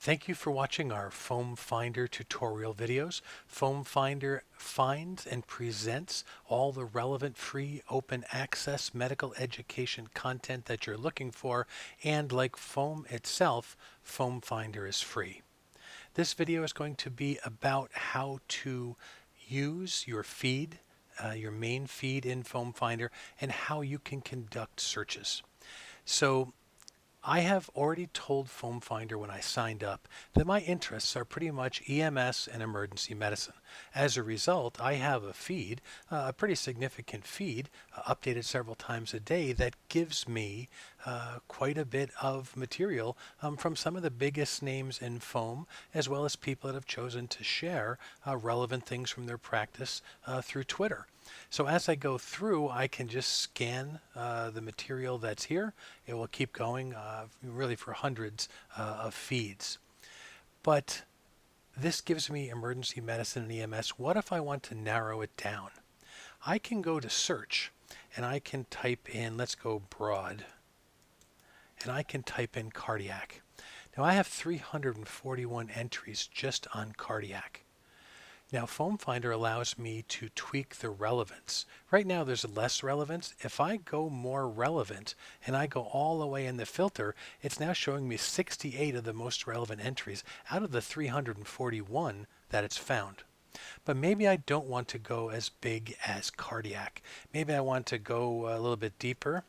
Thank you for watching our FOAMFinder tutorial videos. FOAMFinder finds and presents all the relevant free open access medical education content that you're looking for, and like Foam itself, FOAMFinder is free. This video is going to be about how to use your feed, your main feed in FOAMFinder, and how you can conduct searches. So I have already told FOAMFinder when I signed up that my interests are pretty much EMS and emergency medicine. As a result, I have a feed, a pretty significant feed, updated several times a day that gives me quite a bit of material from some of the biggest names in foam, as well as people that have chosen to share relevant things from their practice through Twitter. So as I go through, I can just scan the material that's here. It will keep going really for hundreds of feeds. But this gives me emergency medicine and EMS. What if I want to narrow it down? I can go to search and I can type in, let's go broad, and I can type in cardiac. Now I have 341 entries just on cardiac. Now FOAMFinder allows me to tweak the relevance. Right now there's less relevance. If I go more relevant and I go all the way in the filter, it's now showing me 68 of the most relevant entries out of the 341 that it's found. But maybe I don't want to go as big as cardiac. Maybe I want to go a little bit deeper.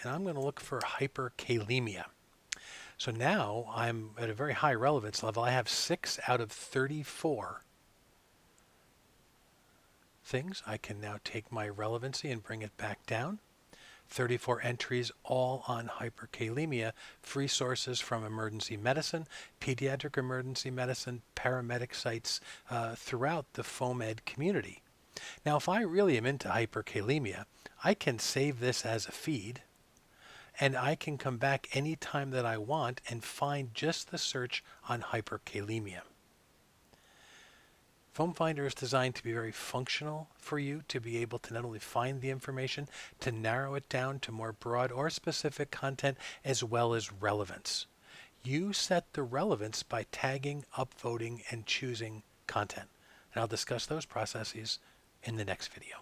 And I'm going to look for hyperkalemia. So now I'm at a very high relevance level. I have 6 out of 34 things. I can now take my relevancy and bring it back down. 34 entries all on hyperkalemia, free sources from emergency medicine, pediatric emergency medicine, paramedic sites throughout the FOAMed community. Now if I really am into hyperkalemia, I can save this as a feed, and I can come back anytime that I want and find just the search on hyperkalemia. FOAMFinder is designed to be very functional for you to be able to not only find the information, to narrow it down to more broad or specific content as well as relevance. You set the relevance by tagging, upvoting, and choosing content. And I'll discuss those processes in the next video.